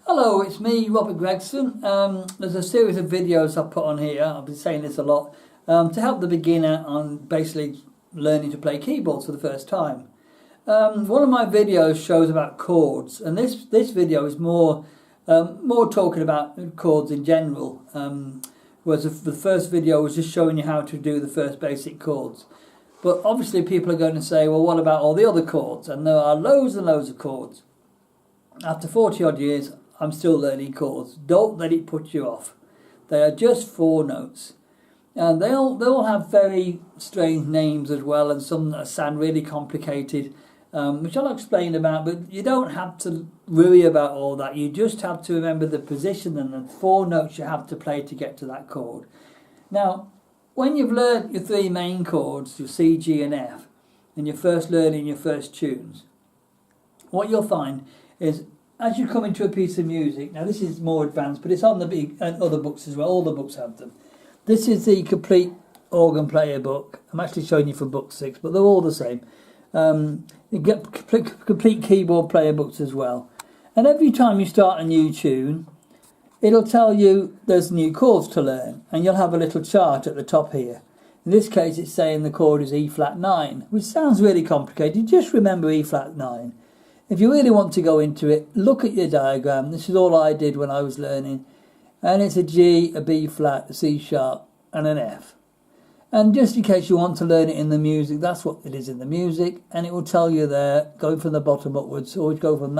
Hello, it's me, Robert Gregson. There's a series of videos I've put on here, I've been saying this a lot, to help the beginner on basically learning to play keyboards for the first time. One of my videos shows about chords, and this video is more talking about chords in general, whereas the first video was just showing you how to do the first basic chords. But obviously people are going to say, well, what about all the other chords? And there are loads and loads of chords. After 40 odd years, I'm still learning chords. Don't let it put you off. They are just 4 notes. And they'll have very strange names as well, and some that sound really complicated, which I'll explain about, but you don't have to worry about all that. You just have to remember the position and the 4 notes you have to play to get to that chord. Now, when you've learned your 3 main chords, your C, G and F, and you're first learning your first tunes, what you'll find is as you come into a piece of music, now this is more advanced, but it's on the big and other books as well. All the books have them. This is the complete organ player book. I'm actually showing you from book 6, but they're all the same. You get complete keyboard player books as well. And every time you start a new tune, it'll tell you there's new chords to learn, and you'll have a little chart at the top here. In this case, it's saying the chord is E flat 9, which sounds really complicated. Just remember E flat 9. If you really want to go into it, look at your diagram. This is all I did when I was learning. And it's a G, a B flat, a C sharp and an F. And just in case you want to learn it in the music, that's what it is in the music. And it will tell you there, going from the bottom upwards, or go from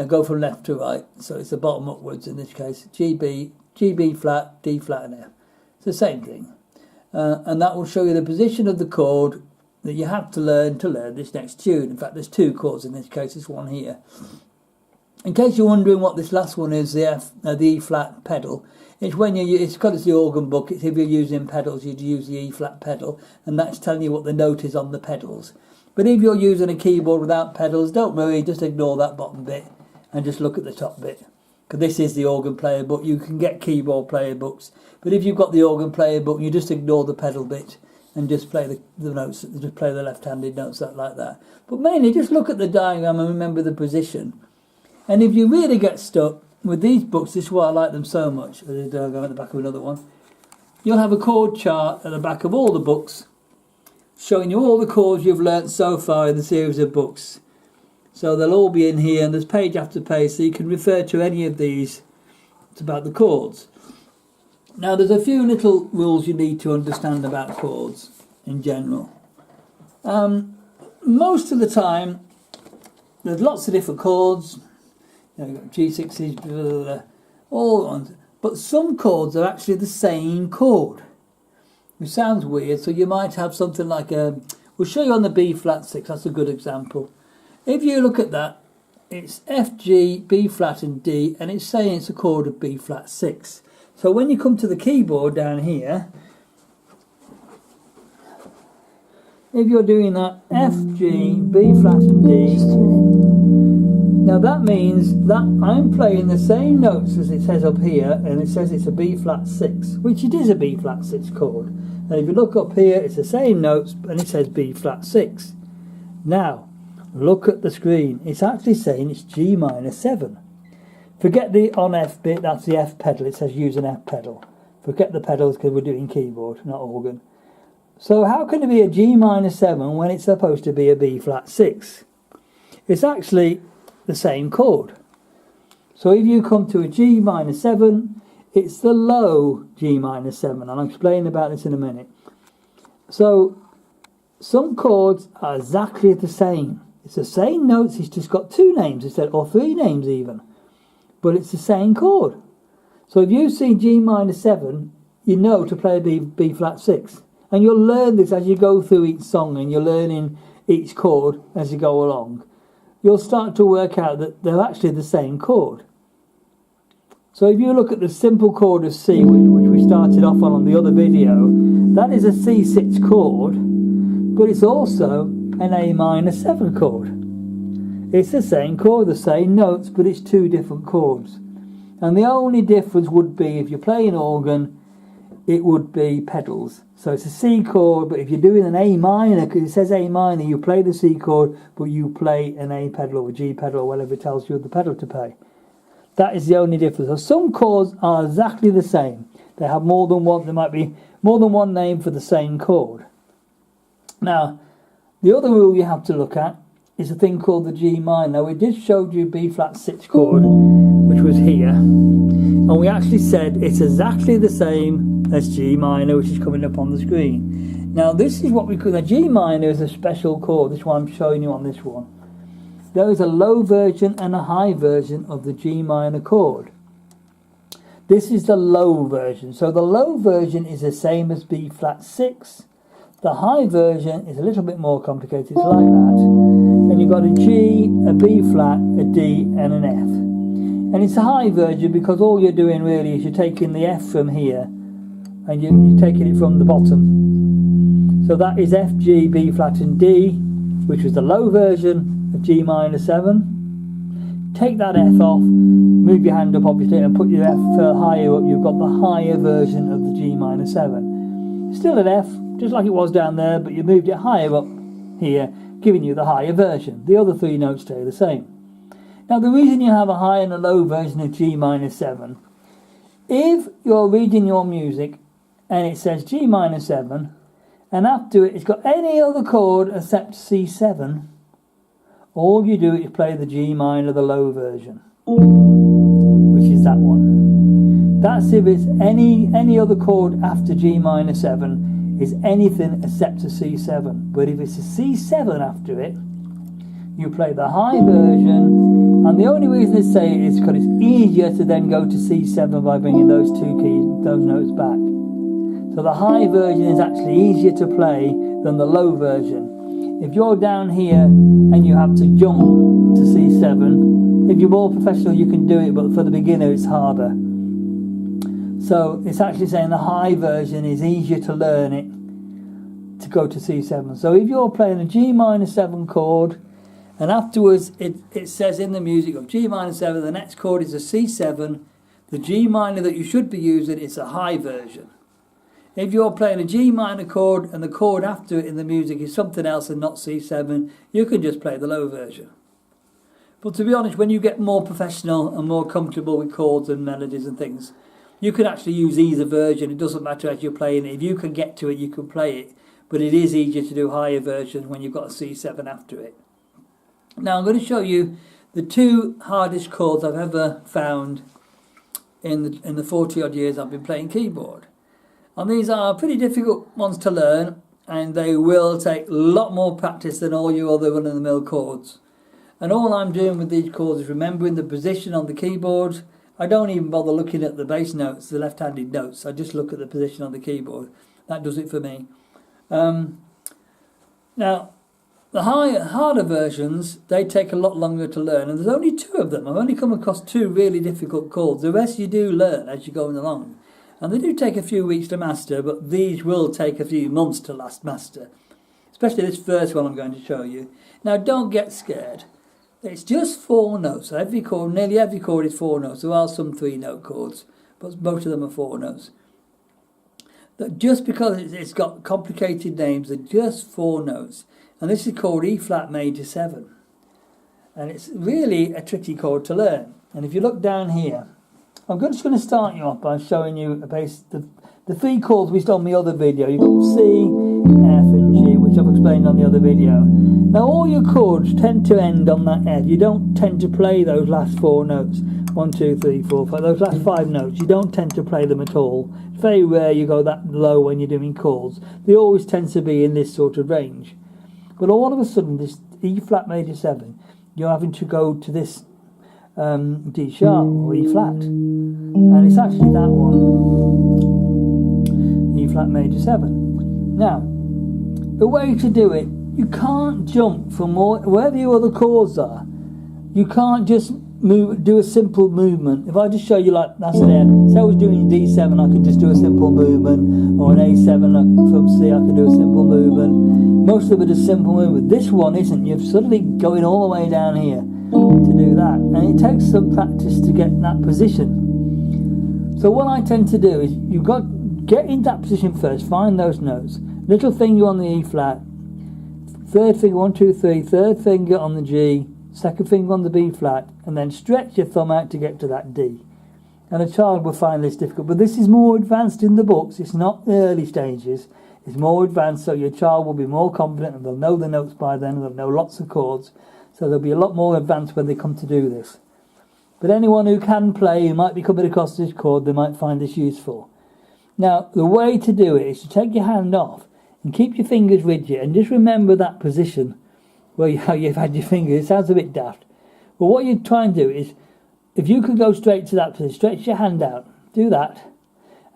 go from left to right. So it's the bottom upwards in this case. G, B flat, D flat and F. It's the same thing. And that will show you the position of the chord that you have to learn this next tune. In fact, there's 2 chords in this case. There's one here. In case you're wondering what this last one is, the E flat pedal. It's when it's because it's the organ book. It's if you're using pedals, you'd use the E flat pedal, and that's telling you what the note is on the pedals. But if you're using a keyboard without pedals, don't worry. Just ignore that bottom bit and just look at the top bit. Because this is the organ player book. You can get keyboard player books, but if you've got the organ player book, you just ignore the pedal bit and just play the notes, just play the left-handed notes like that. But mainly just look at the diagram and remember the position. And if you really get stuck with these books, this is why I like them so much. There's a diagram at the back of another one. You'll have a chord chart at the back of all the books showing you all the chords you've learnt so far in the series of books. So they'll all be in here, and there's page after page, so you can refer to any of these. It's about the chords. Now, there's a few little rules you need to understand about chords in general. Most of the time, there's lots of different chords. You've got G6s, blah, blah, blah, all ones. But some chords are actually the same chord, which sounds weird. So you might have something like we'll show you on the B flat 6. That's a good example. If you look at that, it's F, G, B flat and D, and it's saying it's a chord of B flat 6. So when you come to the keyboard down here, if you're doing that F, G, B flat and D, now that means that I'm playing the same notes as it says up here, and it says it's a B flat 6, which it is a B flat 6 chord. And if you look up here, it's the same notes, and it says B flat 6. Now, look at the screen. It's actually saying it's G minor 7. Forget the on F bit, that's the F pedal. It says use an F pedal. Forget the pedals because we're doing keyboard, not organ. So how can it be a G minor 7 when it's supposed to be a B flat 6? It's actually the same chord. So if you come to a G minor 7, it's the low G minor 7. And I'll explain about this in a minute. So some chords are exactly the same. It's the same notes, it's just got 2 names instead, or 3 names even. But it's the same chord. So if you see G minor 7, you know to play a B flat 6. And you'll learn this as you go through each song, and you're learning each chord as you go along. You'll start to work out that they're actually the same chord. So if you look at the simple chord of C, which we started off on the other video, that is a C6 chord, but it's also an A minor 7 chord. It's the same chord, the same notes, but it's 2 different chords. And the only difference would be if you're playing organ, it would be pedals. So it's a C chord, but if you're doing an A minor, because it says A minor, you play the C chord, but you play an A pedal or a G pedal or whatever it tells you the pedal to play. That is the only difference. So some chords are exactly the same. They have more than one. There might be more than one name for the same chord. Now, the other rule you have to look at is a thing called the G minor. Now, we did show you B flat 6 chord, which was here, and we actually said it's exactly the same as G minor, which is coming up on the screen. Now, this is what we call the G minor is a special chord. This is what I'm showing you on this one. There is a low version and a high version of the G minor chord. This is the low version. So the low version is the same as B flat 6. The high version is a little bit more complicated. It's like that. And you've got a G, a B flat, a D and an F. And it's a high version because all you're doing really is you're taking the F from here and you're taking it from the bottom. So that is F, G, B flat and D, which was the low version of G minor 7. Take that F off, move your hand up obviously and put your F higher up. You've got the higher version of the G minor 7. Still an F, just like it was down there, but you moved it higher up here, giving you the higher version. The other 3 notes stay the same. Now the reason you have a high and a low version of G minor 7, if you're reading your music and it says G minor 7 and after it it's got any other chord except C7, all you do is play the G minor, the low version, which is that one. That's if it's any other chord after G minor 7 is anything except a C7. But if it's a C7 after it, you play the high version, and the only reason they say it is because it's easier to then go to C7 by bringing those those notes back. So the high version is actually easier to play than the low version. If you're down here and you have to jump to C7, if you're more professional you can do it, but for the beginner it's harder. So it's actually saying the high version is easier to learn it to go to C7. So if you're playing a G minor 7 chord and afterwards it says in the music of G minor 7 the next chord is a C7, the G minor that you should be using is a high version. If you're playing a G minor chord and the chord after it in the music is something else and not C7, you can just play the low version. But to be honest, when you get more professional and more comfortable with chords and melodies and things, you can actually use either version. It doesn't matter as you're playing it. If you can get to it, you can play it. But it is easier to do higher version when you've got a C7 after it. Now I'm going to show you the 2 hardest chords I've ever found in the 40 odd years I've been playing keyboard. And these are pretty difficult ones to learn, and they will take a lot more practice than all your other run-of-the-mill chords. And all I'm doing with these chords is remembering the position on the keyboard. I don't even bother looking at the bass notes, the left-handed notes. I just look at the position on the keyboard. That does it for me. Now, the harder versions, they take a lot longer to learn, and there's only 2 of them. I've only come across 2 really difficult chords. The rest you do learn as you're going along. And they do take a few weeks to master, but these will take a few months to master. Especially this first one I'm going to show you. Now don't get scared. It's just 4 notes. So every chord, nearly every chord is 4 notes. There are some 3-note chords, but most of them are 4 notes. But just because it's got complicated names, they're just 4 notes. And this is called E flat major 7. And it's really a tricky chord to learn. And if you look down here, I'm just going to start you off by showing you the 3 chords we saw on the other video. You've got C, F and G, which I've explained on the other video. Now all your chords tend to end on that F. You don't tend to play those last 4 notes. 1, 2, 3, 4, 5. Those last 5 notes, you don't tend to play them at all. It's very rare you go that low when you're doing chords. They always tend to be in this sort of range. But all of a sudden, this E flat major 7, you're having to go to this D sharp or E flat, and it's actually that one, E flat major 7. Now the way to do it, you can't jump from wherever your other chords are. You can't just do a simple movement. If I just show you like that's there, say I was doing D7, I could just do a simple movement, or an A7 from C I could do a simple movement. Most of it is simple movement. This one isn't. You're suddenly going all the way down here to do that, and it takes some practice to get that position. So what I tend to do is you've got get in that position first, find those notes, little finger on the E flat, third finger 1, 2, 3, third finger on the G, second finger on the B flat, and then stretch your thumb out to get to that D. And a child will find this difficult, but this is more advanced in the books. It's not the early stages. It's more advanced, so your child will be more confident and they'll know the notes by then, and they'll know lots of chords. So they'll be a lot more advanced when they come to do this. But anyone who can play, who might be coming across this chord, they might find this useful. Now, the way to do it is to take your hand off and keep your fingers with you, and just remember that position where you've had your fingers. It sounds a bit daft. But what you try and do is, if you could go straight to that position, stretch your hand out, do that,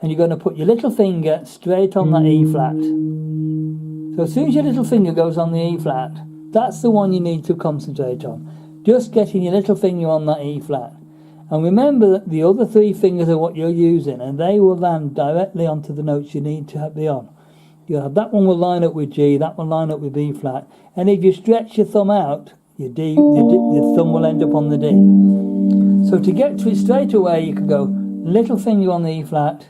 and you're going to put your little finger straight on that E flat. So as soon as your little finger goes on the E flat, that's the one you need to concentrate on. Just getting your little finger on that E flat. And remember that the other three fingers are what you're using, and they will land directly onto the notes you need to be on. You'll have that one will line up with G, that one line up with B flat, and if you stretch your thumb out, your thumb will end up on the D. So to get to it straight away, you can go little finger on the E flat,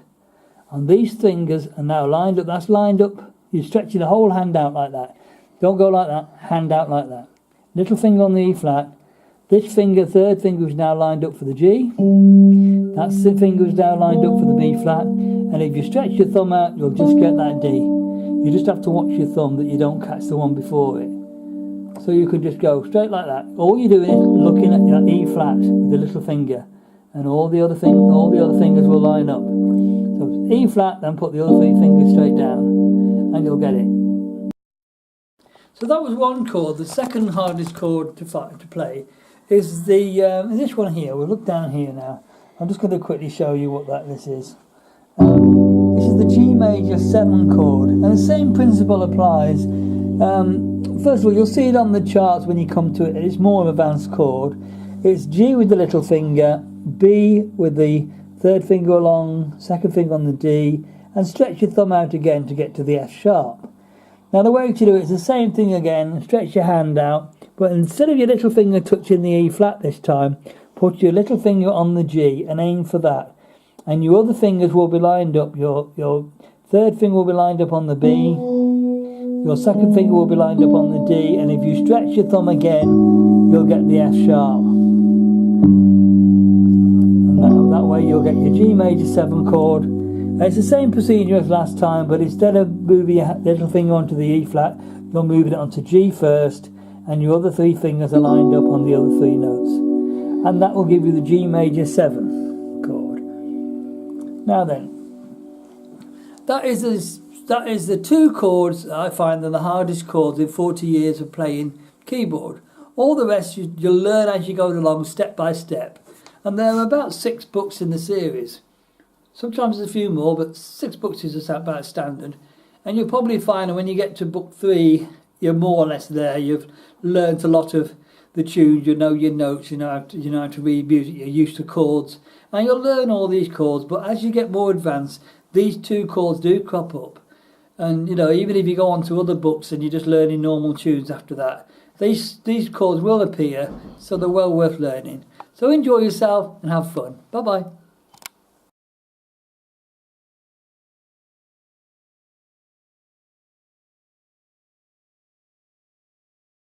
and these fingers are now lined up. That's lined up. You're stretching the whole hand out like that. Don't go like that. Hand out like that. Little finger on the E flat. This finger, third finger, is now lined up for the G. That's the finger is now lined up for the B flat. And if you stretch your thumb out, you'll just get that D. You just have to watch your thumb that you don't catch the one before it. So you could just go straight like that. All you're doing is looking at your E flat with the little finger, and all the other fingers will line up. So E flat, then put the other three fingers straight down, and you'll get it. So that was one chord. The second hardest chord to play is this one here. We'll look down here now. I'm just going to quickly show you what this is. This is the G major 7 chord, and the same principle applies. First of all, you'll see it on the charts when you come to it. It's more advanced chord. It's G with the little finger, B with the third finger along, second finger on the D, and stretch your thumb out again to get to the F sharp. Now the way to do it is the same thing again. Stretch your hand out, but instead of your little finger touching the E flat this time, put your little finger on the G and aim for that. And your other fingers will be lined up. Your third finger will be lined up on the B. Your second finger will be lined up on the D. And if you stretch your thumb again, you'll get the F sharp. And that way you'll get your G major 7 chord. And it's the same procedure as last time, but instead of moving your little finger onto the E flat, you're moving it onto G first, and your other three fingers are lined up on the other three notes. And that will give you the G major 7 chord. Now then, that is the two chords that I find are the hardest chords in 40 years of playing keyboard. All the rest you'll learn as you go along, step by step. And there are about 6 books in the series. Sometimes there's a few more, but 6 books is about standard. And you'll probably find that when you get to book 3, you're more or less there. You've learnt a lot of the tunes, you know your notes, you know how to read music, you're used to chords. And you'll learn all these chords, but as you get more advanced, these 2 chords do crop up. And even if you go on to other books and you're just learning normal tunes after that, these chords will appear, so they're well worth learning. So enjoy yourself and have fun. Bye bye.